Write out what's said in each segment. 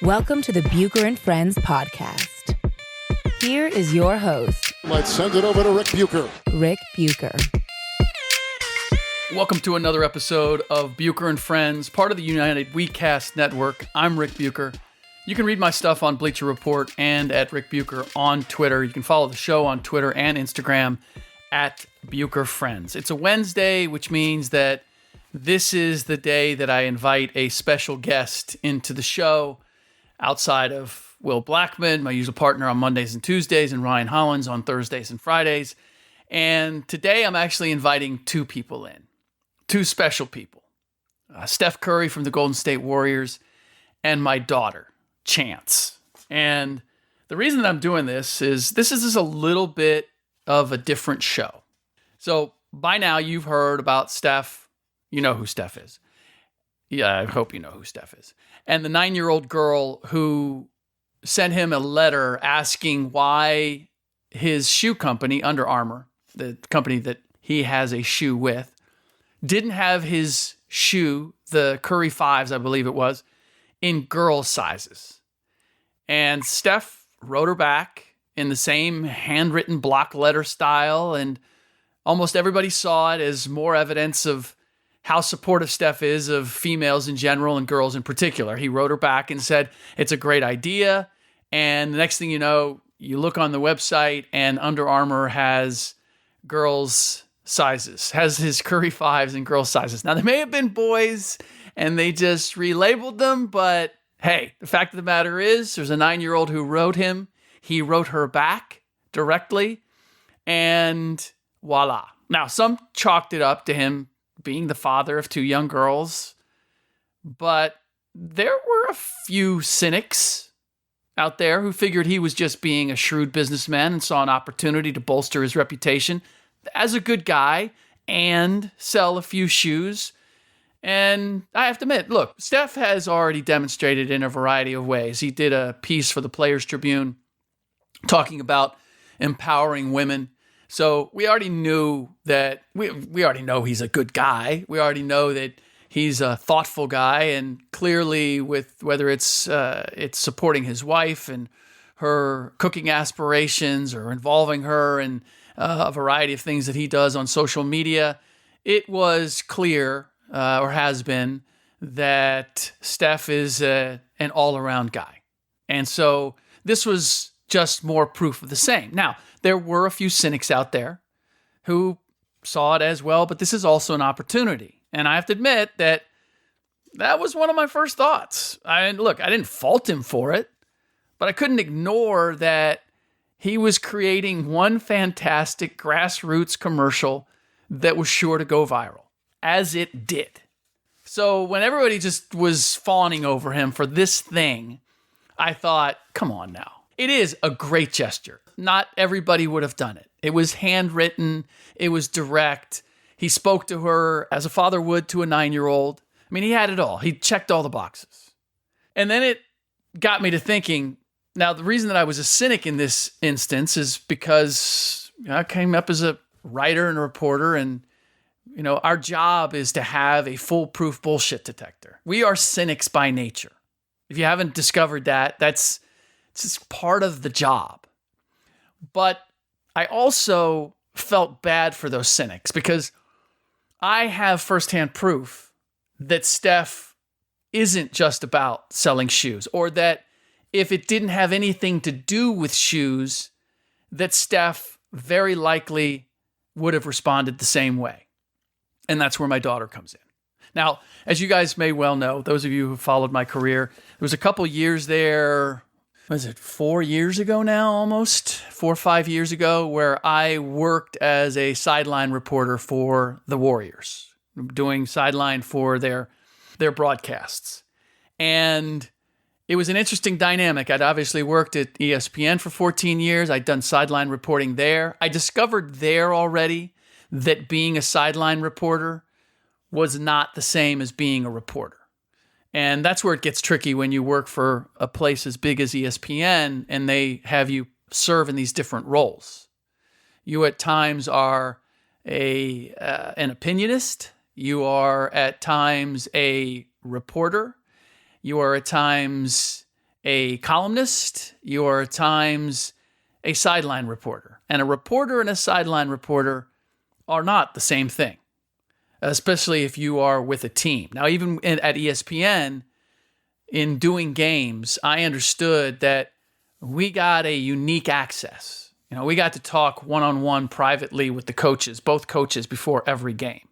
Welcome to the Bucher and Friends podcast. Here is your host. Let's send it over to Rick Bucher. Rick Bucher. Welcome to another episode of Bucher and Friends, part of the United WeCast network. I'm Rick Bucher. You can read my stuff on Bleacher Report and at Rick Bucher on Twitter. You can follow the show on Twitter and Instagram at Bucher Friends. It's a Wednesday, which means that this is the day that I invite a special guest into the show outside of Will Blackman, my usual partner on Mondays and Tuesdays, and Ryan Hollins on Thursdays and Fridays. And today I'm actually inviting two people in, two special people, Steph Curry from the Golden State Warriors and my daughter, Chance. And the reason that I'm doing this is a little bit of a different show. So by now you've heard about Steph. You know who Steph is. Yeah, I hope you know who Steph is. And the 9-year-old girl who sent him a letter asking why his shoe company, Under Armour, the company that he has a shoe with, didn't have his shoe, the Curry 5s, I believe it was, in girl sizes. And Steph wrote her back in the same handwritten block letter style, and almost everybody saw it as more evidence of how supportive Steph is of females in general and girls in particular. He wrote her back and said, it's a great idea. And the next thing you know, you look on the website and Under Armour has girls' sizes, has his Curry 5s in girls' sizes. Now, they may have been boys and they just relabeled them, but hey, the fact of the matter is there's a 9-year-old who wrote him. He wrote her back directly, and voila. Now, some chalked it up to him being the father of two young girls, but there were a few cynics out there who figured he was just being a shrewd businessman and saw an opportunity to bolster his reputation as a good guy and sell a few shoes. And I have to admit, look, Steph has already demonstrated in a variety of ways. He did a piece for the Players Tribune talking about empowering women. So we already knew that we already know he's a good guy. We already know that he's a thoughtful guy, and clearly with whether it's supporting his wife and her cooking aspirations or involving her in a variety of things that he does on social media, it was clear or has been that Steph is an all-around guy. And so this was just more proof of the same. Now, there were a few cynics out there who saw it as well, but this is also an opportunity. And I have to admit that was one of my first thoughts. I didn't fault him for it, but I couldn't ignore that he was creating one fantastic grassroots commercial that was sure to go viral, as it did. So when everybody just was fawning over him for this thing, I thought, come on now. It is a great gesture. Not everybody would have done it. It was handwritten. It was direct. He spoke to her as a father would to a 9-year-old. I mean, he had it all. He checked all the boxes. And then it got me to thinking, now the reason that I was a cynic in this instance is because I came up as a writer and a reporter, and our job is to have a foolproof bullshit detector. We are cynics by nature. If you haven't discovered that, it's just part of the job. But I also felt bad for those cynics because I have firsthand proof that Steph isn't just about selling shoes, or that if it didn't have anything to do with shoes, that Steph very likely would have responded the same way. And that's where my daughter comes in. Now, as you guys may well know, those of you who followed my career, there was a couple years there, 4 years ago now, almost 4 or 5 years ago, where I worked as a sideline reporter for the Warriors, doing sideline for their broadcasts. And it was an interesting dynamic. I'd obviously worked at ESPN for 14 years. I'd done sideline reporting there. I discovered there already that being a sideline reporter was not the same as being a reporter. And that's where it gets tricky when you work for a place as big as ESPN and they have you serve in these different roles. You at times are an opinionist. You are at times a reporter. You are at times a columnist, you're at times a sideline reporter. And a reporter and a sideline reporter are not the same thing, especially if you are with a team. Now, even at ESPN, in doing games, I understood that we got a unique access. We got to talk one-on-one privately with the coaches, both coaches, before every game.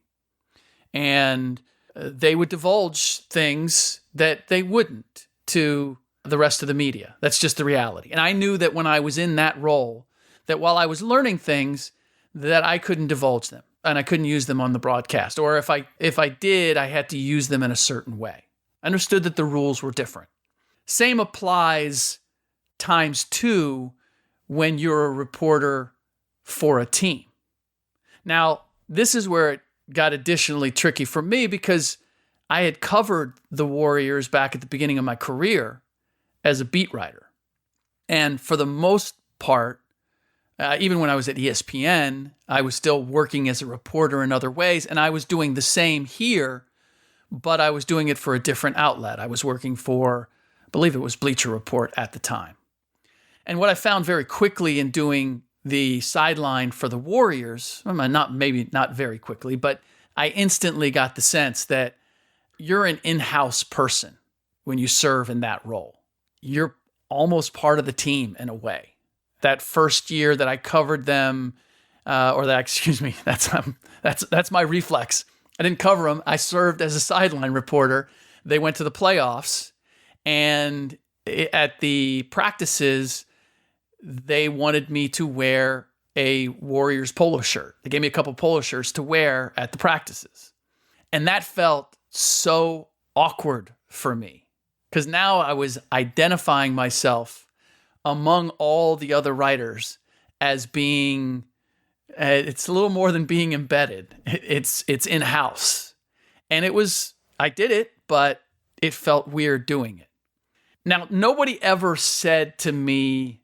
And they would divulge things that they wouldn't to the rest of the media. That's just the reality. And I knew that when I was in that role, that while I was learning things, that I couldn't divulge them and I couldn't use them on the broadcast. Or if I did, I had to use them in a certain way. I understood that the rules were different. Same applies times two when you're a reporter for a team. Now, this is where it got additionally tricky for me because I had covered the Warriors back at the beginning of my career as a beat writer. And for the most part, even when I was at ESPN, I was still working as a reporter in other ways, and I was doing the same here, but I was doing it for a different outlet. I was working for, I believe it was Bleacher Report at the time. And what I found very quickly in doing the sideline for the Warriors, maybe not very quickly, but I instantly got the sense that you're an in-house person when you serve in that role. You're almost part of the team in a way. That first year that I covered them, that's my reflex. I didn't cover them. I served as a sideline reporter. They went to the playoffs, and at the practices, they wanted me to wear a Warriors polo shirt. They gave me a couple polo shirts to wear at the practices. And that felt so awkward for me because now I was identifying myself among all the other writers as being, it's a little more than being embedded. It's in-house. And I did it, but it felt weird doing it. Now, nobody ever said to me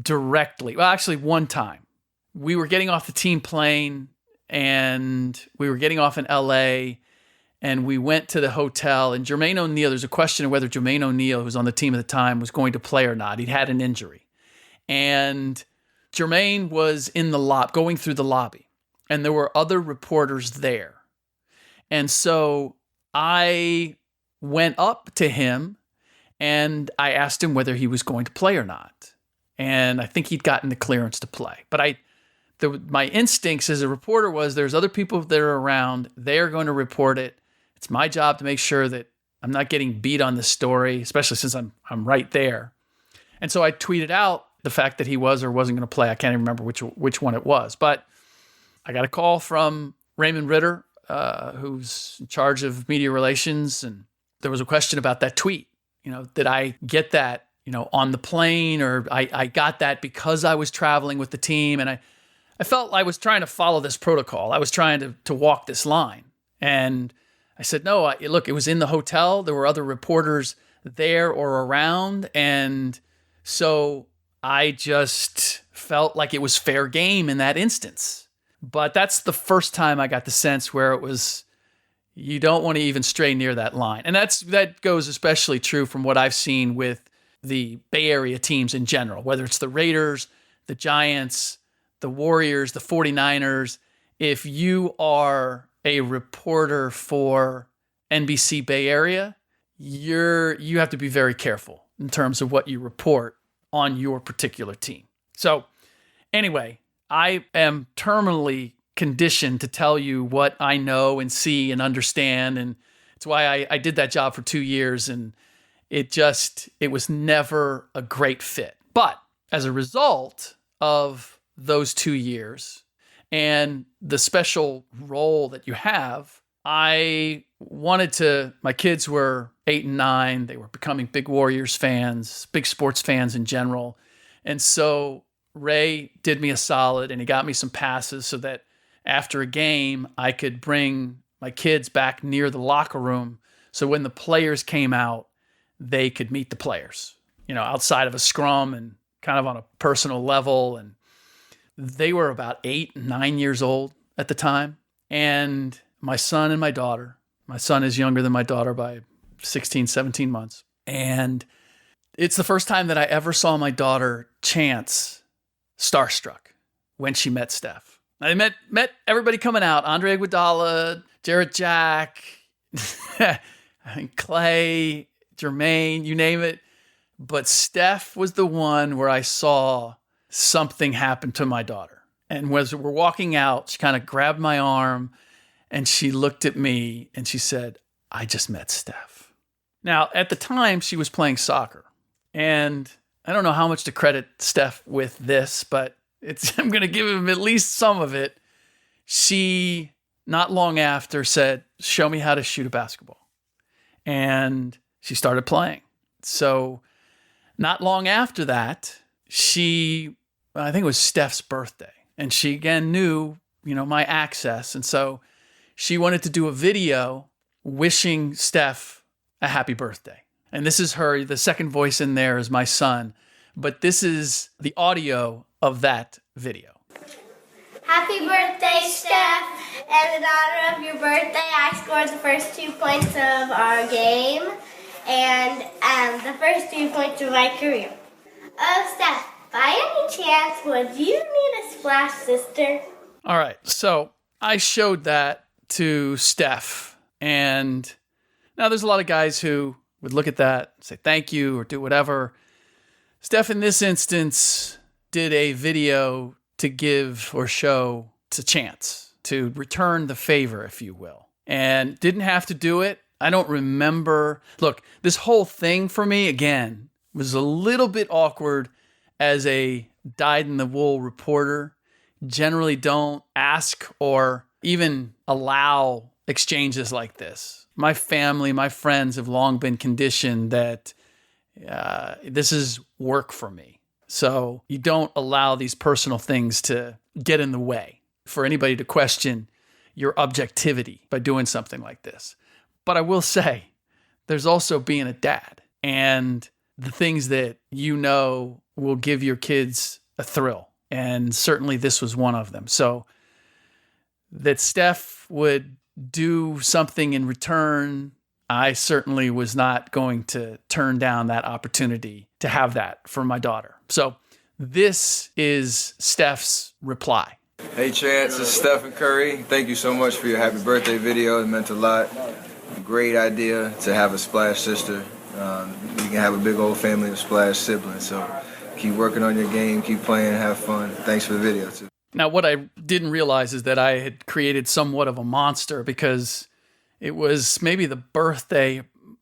directly, well, actually one time, we were getting off the team plane and we were getting off in LA and we went to the hotel and Jermaine O'Neal, there's a question of whether Jermaine O'Neal, who was on the team at the time, was going to play or not. He'd had an injury. And Jermaine was in the going through the lobby and there were other reporters there. And so I went up to him and I asked him whether he was going to play or not. And I think he'd gotten the clearance to play. But my instincts as a reporter was there's other people that are around. They're going to report it. It's my job to make sure that I'm not getting beat on the story, especially since I'm right there. And so I tweeted out the fact that he was or wasn't going to play. I can't even remember which one it was. But I got a call from Raymond Ritter, who's in charge of media relations. And there was a question about that tweet. Did I get that, on the plane, or I got that because I was traveling with the team. And I felt I was trying to follow this protocol. I was trying to walk this line. And I said, no, look, it was in the hotel. There were other reporters there or around. And so I just felt like it was fair game in that instance. But that's the first time I got the sense where it was, you don't want to even stray near that line. And that goes especially true from what I've seen with the Bay Area teams in general, whether it's the Raiders, the Giants, the Warriors, the 49ers. If you are a reporter for NBC Bay Area, you have to be very careful in terms of what you report on your particular team. So anyway, I am terminally conditioned to tell you what I know and see and understand. And it's why I did that job for 2 years. And it was never a great fit. But as a result of those 2 years and the special role that you have, my kids were 8 and 9. They were becoming big Warriors fans, big sports fans in general. And so Ray did me a solid and he got me some passes so that after a game, I could bring my kids back near the locker room. So when the players came out, they could meet the players, outside of a scrum and kind of on a personal level. And they were about 8, 9 years old at the time. And my son and my daughter, my son is younger than my daughter by 16, 17 months. And It's the first time that I ever saw my daughter, Chance, starstruck when she met Steph. I met everybody coming out, Andre Iguodala, Jarrett Jack, I think Clay, Jermaine, you name it. But Steph was the one where I saw something happen to my daughter. And as we're walking out, she kind of grabbed my arm and she looked at me and she said, I just met Steph. Now, at the time, she was playing soccer. And I don't know how much to credit Steph with this, but I'm going to give him at least some of it. She, not long after, said, show me how to shoot a basketball. And she started playing. So not long after that, I think it was Steph's birthday. And she again knew, my access. And so she wanted to do a video wishing Steph a happy birthday. And this is her, the second voice in there is my son. But this is the audio of that video. Happy birthday, Steph. And in honor of your birthday, I scored the first 2 points of our game and the first 2 points of my career. Oh, Steph, by any chance, would you need a splash sister? All right, so I showed that to Steph. And now there's a lot of guys who would look at that, say thank you, or do whatever. Steph, in this instance, did a video to give or show to Chance, to return the favor, if you will. And didn't have to do it. I don't remember. Look, this whole thing for me, again, was a little bit awkward as a dyed-in-the-wool reporter. Generally don't ask or even allow exchanges like this. My family, my friends have long been conditioned that this is work for me. So you don't allow these personal things to get in the way for anybody to question your objectivity by doing something like this. But I will say, there's also being a dad and the things that will give your kids a thrill. And certainly this was one of them. So that Steph would do something in return, I certainly was not going to turn down that opportunity to have that for my daughter. So this is Steph's reply. Hey Chance, it's Stephen Curry. Thank you so much for your happy birthday video. It meant a lot. Great idea to have a Splash sister. You can have a big old family of Splash siblings. So keep working on your game, keep playing, have fun. Thanks for the video too. Now, what I didn't realize is that I had created somewhat of a monster because it was maybe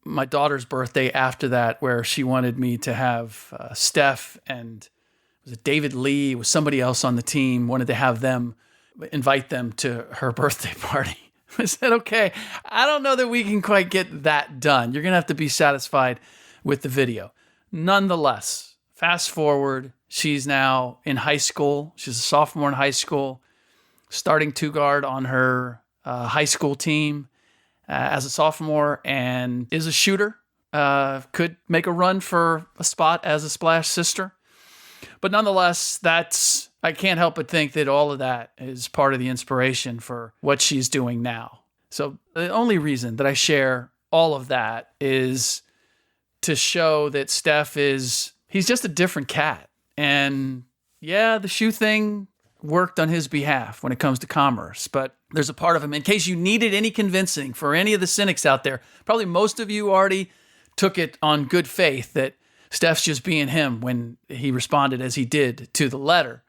my daughter's birthday after that, where she wanted me to have Steph and was it David Lee, it was somebody else on the team, wanted to invite them to her birthday party. I said, okay, I don't know that we can quite get that done. You're going to have to be satisfied with the video. Nonetheless, fast forward, she's now in high school. She's a sophomore in high school, starting two guard on her high school team as a sophomore, and is a shooter. Could make a run for a spot as a Splash sister. But nonetheless, I can't help but think that all of that is part of the inspiration for what she's doing now. So the only reason that I share all of that is to show that Steph he's just a different cat. And yeah, the shoe thing worked on his behalf when it comes to commerce, but there's a part of him, in case you needed any convincing for any of the cynics out there, probably most of you already took it on good faith that Steph's just being him when he responded as he did to the letter.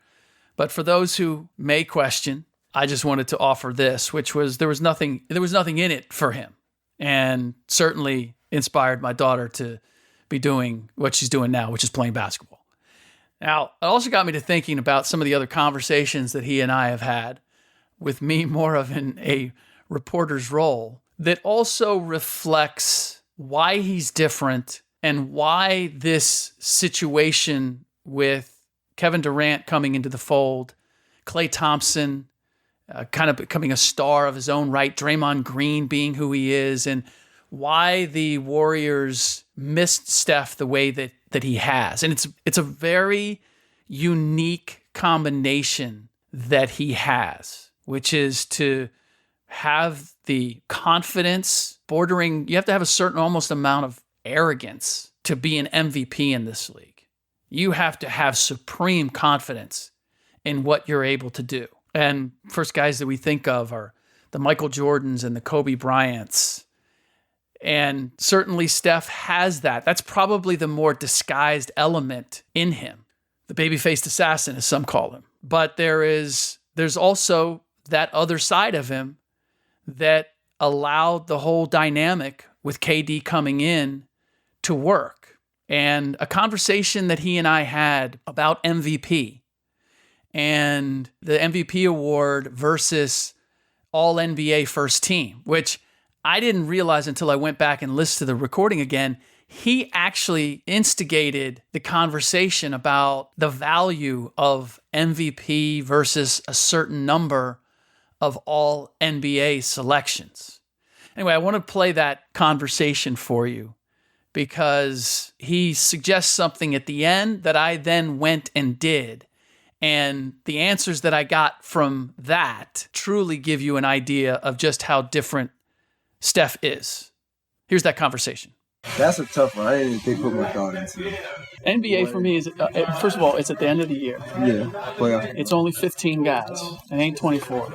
But for those who may question, I just wanted to offer this, which was there was nothing in it for him, and certainly inspired my daughter to be doing what she's doing now, which is playing basketball. Now, it also got me to thinking about some of the other conversations that he and I have had, with me more of in a reporter's role, that also reflects why he's different and why this situation with Kevin Durant coming into the fold, Klay Thompson kind of becoming a star of his own right, Draymond Green being who he is, and why the Warriors missed Steph the way that he has. And it's a very unique combination that he has, which is to have the confidence bordering, you have to have a certain almost amount of arrogance to be an MVP in this league. You have to have supreme confidence in what you're able to do. And first guys that we think of are the Michael Jordans and the Kobe Bryants. And certainly Steph has that. That's probably the more disguised element in him. The baby-faced assassin, as some call him. But there's also that other side of him that allowed the whole dynamic with KD coming in to work. And a conversation that he and I had about MVP and the MVP award versus All-NBA first team, which I didn't realize until I went back and listened to the recording again. He actually instigated the conversation about the value of MVP versus a certain number of All-NBA selections. Anyway, I want to play that conversation for you because he suggests something at the end that I then went and did. And the answers that I got from that truly give you an idea of just how different Steph is. Here's that conversation. That's a tough one. I didn't even think put my thought into it. NBA for me is, first of all, it's at the end of the year. Yeah, playoff. It's only 15 guys. It ain't 24.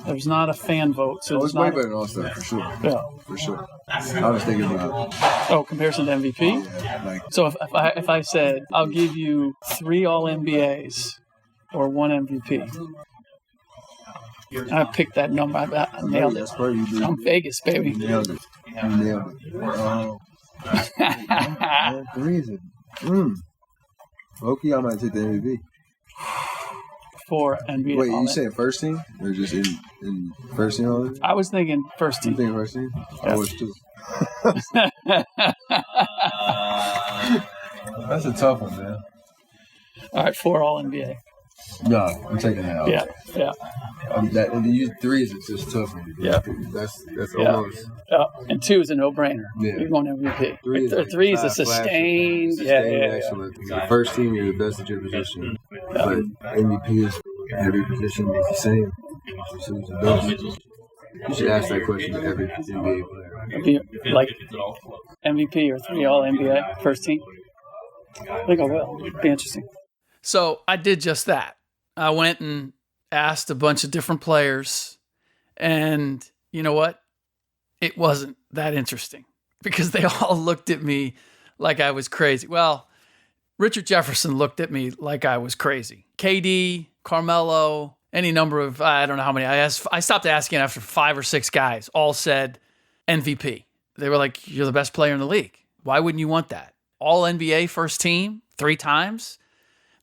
There's not a fan vote. So it's way better than All-Star, for sure. Yeah. For sure. I was thinking about comparison to MVP? Yeah, so if I said, I'll give you 3 All-NBAs or 1 MVP. I picked that number. I nailed it. I'm Vegas, baby. You nailed it. Reason. Loki, I might take the MVP. For NBA. Wait, you saying first team or just in first team? All I was thinking first team. You thinking first team? Yeah. I was too. That's a tough one, man. All right, 4 All-NBA. No, I'm taking that out. Yeah. And to use 3s, it's just tough. Yeah. That's almost. And 2 is a no-brainer. Yeah. You're going MVP. 3 is a sustained. Excellent. First team, you're the best at your position. But MVP is every position is the same. So who's the best? You should ask that question to every NBA player. Like MVP or 3 All-NBA first team? I think I will. It'd be interesting. So I did just that. I went and asked a bunch of different players, and you know what? It wasn't that interesting because they all looked at me like I was crazy. Well, Richard Jefferson looked at me like I was crazy. KD, Carmelo, any number of, I don't know how many. I stopped asking after 5 or 6 guys, all said MVP. They were like, you're the best player in the league. Why wouldn't you want that? All NBA first team 3 times?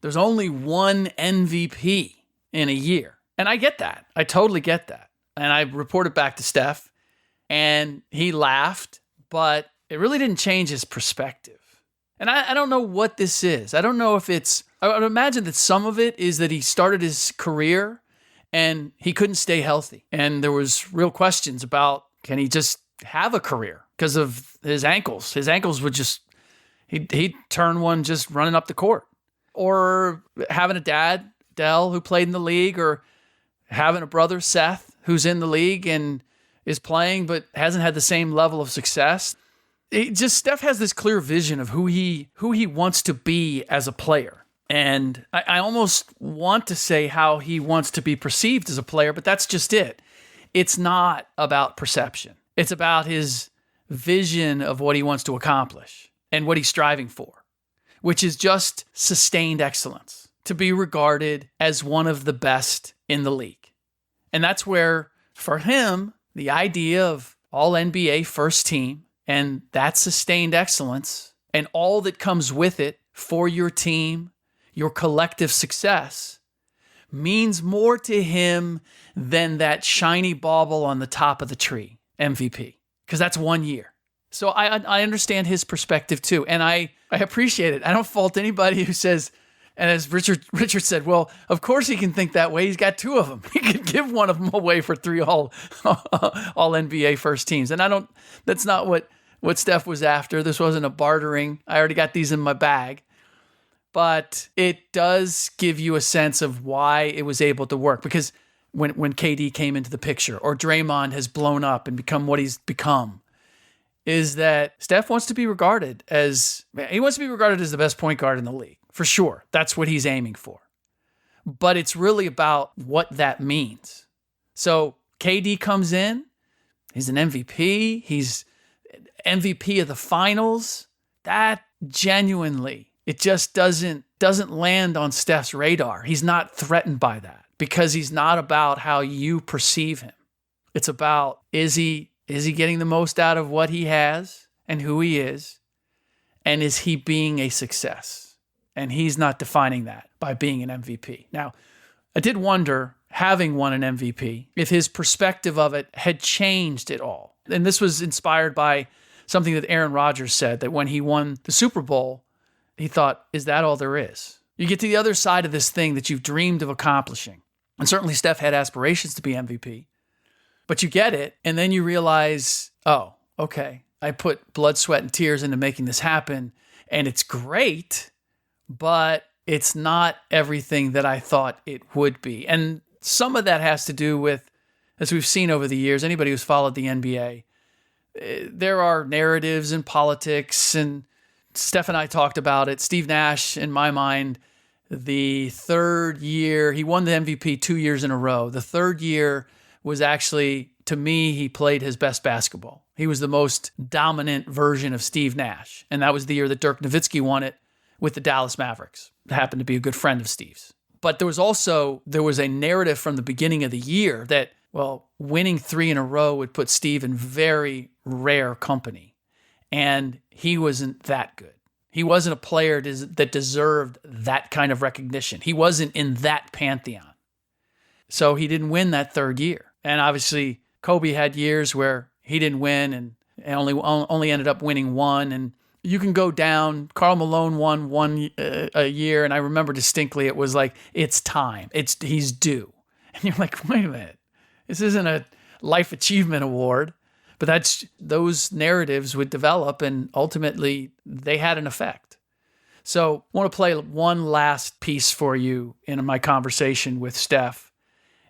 There's only 1 MVP in a year. And I get that. I totally get that. And I reported back to Steph, and he laughed, but it really didn't change his perspective. And I don't know what this is. I don't know if it's, I would imagine that some of it is that he started his career and he couldn't stay healthy. And there was real questions about, can he just have a career because of his ankles? His ankles would just, he'd turn one just running up the court. Or having a dad, Dell, who played in the league, or having a brother, Seth, who's in the league and is playing but hasn't had the same level of success. Steph has this clear vision of who he wants to be as a player. And I almost want to say how he wants to be perceived as a player, but that's just it. It's not about perception. It's about his vision of what he wants to accomplish and what he's striving for, which is just sustained excellence, to be regarded as one of the best in the league. And that's where, for him, the idea of All-NBA first team and that sustained excellence and all that comes with it for your team, your collective success, means more to him than that shiny bauble on the top of the tree, MVP, because that's 1 year. So I understand his perspective too, and I appreciate it. I don't fault anybody who says, and as Richard said, well, of course he can think that way. He's got 2 of them. He could give one of them away for 3 all NBA first teams. And that's not what Steph was after. This wasn't a bartering. I already got these in my bag. But it does give you a sense of why it was able to work. Because when KD came into the picture, or Draymond has blown up and become what he's become, is that Steph wants to be regarded as the best point guard in the league, for sure. That's what he's aiming for. But it's really about what that means. So KD comes in, he's an MVP, he's MVP of the finals. That genuinely, it just doesn't land on Steph's radar. He's not threatened by that because he's not about how you perceive him. It's about, is he getting the most out of what he has and who he is? And is he being a success? And he's not defining that by being an MVP. Now, I did wonder, having won an MVP, if his perspective of it had changed at all. And this was inspired by something that Aaron Rodgers said, that when he won the Super Bowl, he thought, is that all there is? You get to the other side of this thing that you've dreamed of accomplishing. And certainly Steph had aspirations to be MVP. But you get it, and then you realize, oh, okay, I put blood, sweat, and tears into making this happen, and it's great, but it's not everything that I thought it would be. And some of that has to do with, as we've seen over the years, anybody who's followed the NBA, there are narratives in politics, and Steph and I talked about it. Steve Nash, in my mind, the third year, he won the MVP 2 years in a row. The third year was actually, to me, he played his best basketball. He was the most dominant version of Steve Nash. And that was the year that Dirk Nowitzki won it with the Dallas Mavericks. It happened to be a good friend of Steve's. But there was a narrative from the beginning of the year that, well, winning 3 in a row would put Steve in very rare company. And he wasn't that good. He wasn't a player that deserved that kind of recognition. He wasn't in that pantheon. So he didn't win that third year. And obviously, Kobe had years where he didn't win and only ended up winning one. And you can go down. Karl Malone won one a year, and I remember distinctly it was like, it's time. He's due. And you're like, wait a minute. This isn't a life achievement award. But those narratives would develop, and ultimately they had an effect. So I want to play one last piece for you in my conversation with Steph.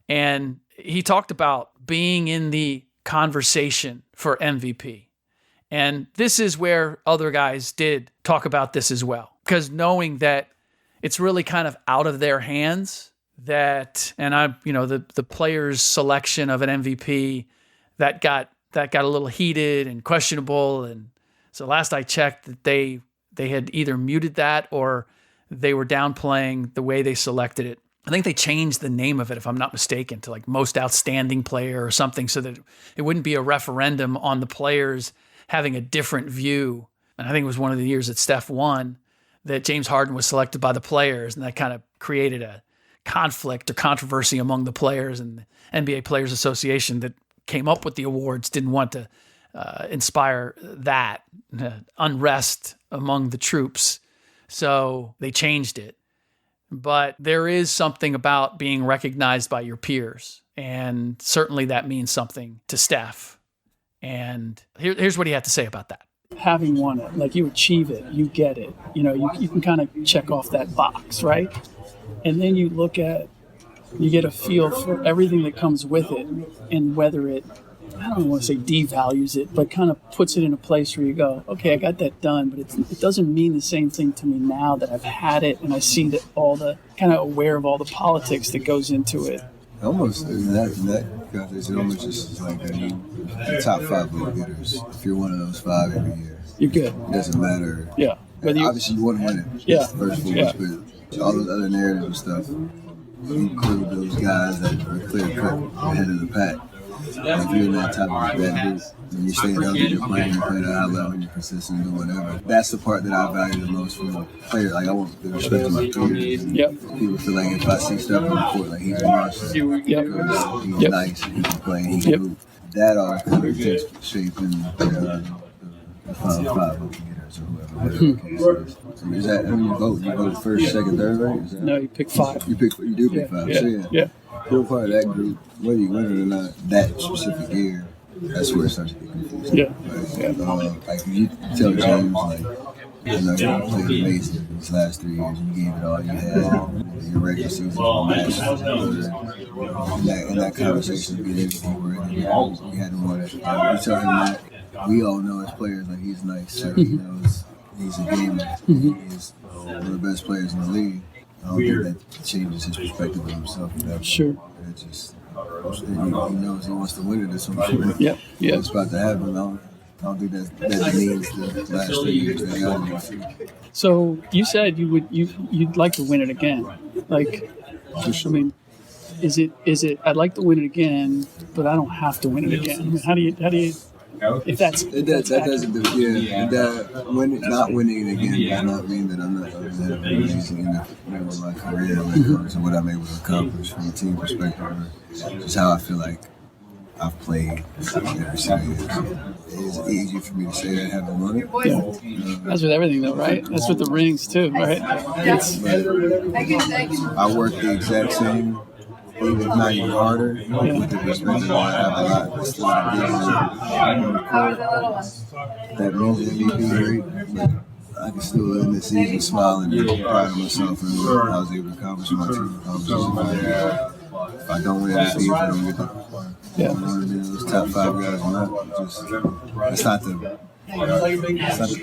And he talked about being in the conversation for MVP. And this is where other guys did talk about this as well, because knowing that it's really kind of out of their hands, the players' selection of an MVP that got a little heated and questionable. And so last I checked, that they had either muted that or they were downplaying the way they selected it. I think they changed the name of it, if I'm not mistaken, to like most outstanding player or something, so that it wouldn't be a referendum on the players having a different view. And I think it was one of the years that Steph won that James Harden was selected by the players, and that kind of created a conflict or controversy among the players, and the NBA Players Association that came up with the awards didn't want to inspire that unrest among the troops. So they changed it. But there is something about being recognized by your peers. And certainly that means something to Steph. And here's what he had to say about that. Having won it, like you achieve it, you get it. You can kind of check off that box, right? And then you get a feel for everything that comes with it, and whether it, I don't want to say devalues it, but kind of puts it in a place where you go, okay, I got that done, but it doesn't mean the same thing to me now that I've had it, and I see that all the, kind of aware of all the politics that goes into it. Almost in that context, it almost just is like the top 5 vote getters. If you're one of those 5 every year, you're good. It doesn't matter. Yeah. Obviously, you want to win it. Yeah. First and foremost, but all those other narrative stuff include those guys that are clear-cut ahead of the pack. If you're in that type of bad group, and you're staying healthy, you're playing at a high level, you're consistent, doing whatever. That's the part that I value the most from a player. Like, I want the respect to my peers. Yep. People feel like if I see stuff on the court, like he's nice, he's nice, he can play, he can move. That all kind of takes shape in the final 5 vote getters or whoever the case is. So is that who you vote? You vote first, second, third, right? No, you pick 5. You do pick 5. Yeah. So yeah. You're part of that group, whether you win it or not, that specific year, that's where it starts to get confusing. Yeah. Right? Like if you tell James, like, you played amazing these last 3 years, you gave it all you had, your regular season, in that conversation, you get MVP, you had to win it. You tell him that, we all know as players, like, he's nice. So he knows he's a gamer. He's one of the best players in the league. I don't think that changes his perspective of himself. Sure. It just, he knows he wants to win it at some point. Yeah. It's about to happen. I don't think that means the last 3 years they got it. So you said you'd like to win it again. Like, I mean, is it? I'd like to win it again, but I don't have to win it again. I mean, how do you? If that's that doesn't do that not winning it again does not mean that I'm not amazing in my career when it comes to what I'm able to accomplish from a team perspective. Just how I feel like I've played every single year. It's easy for me to say that I haven't won it. Yeah. That's with everything, though, right? That's with the rings too, right? I work the exact same, even if not even harder, with the perspective that I have a lot still to do. That means MVP, but I can still end the season smiling and proud of myself and what I was able to accomplish in my team. If I don't win this season, I don't get those top 5 guys or not. It's not the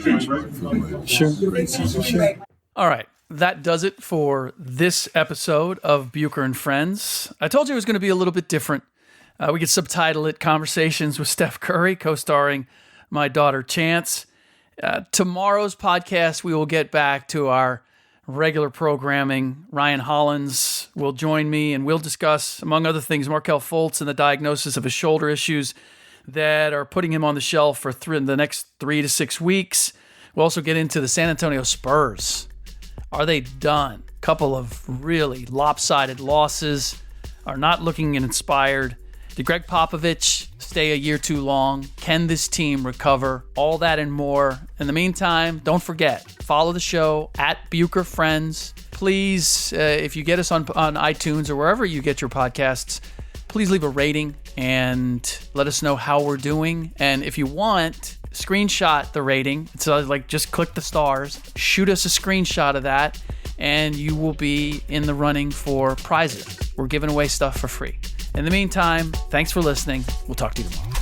benchmark. Sure. All right. That does it for this episode of Bucher and Friends. I told you it was going to be a little bit different. We could subtitle it Conversations with Steph Curry, co-starring my daughter Chance. Tomorrow's podcast, we will get back to our regular programming. Ryan Hollins will join me, and we'll discuss, among other things, Markelle Fultz and the diagnosis of his shoulder issues that are putting him on the shelf for the next 3 to 6 weeks. We'll also get into the San Antonio Spurs. Are they done? Couple of really lopsided losses. Are not looking inspired. Did Greg Popovich stay a year too long? Can this team recover? All that and more. In the meantime, don't forget, follow the show at Bucher Friends. Please, if you get us on iTunes or wherever you get your podcasts, please leave a rating and let us know how we're doing. And if you want, screenshot the rating. So like just click the stars, shoot us a screenshot of that, and you will be in the running for prizes. We're giving away stuff for free. In the meantime, thanks for listening. We'll talk to you tomorrow.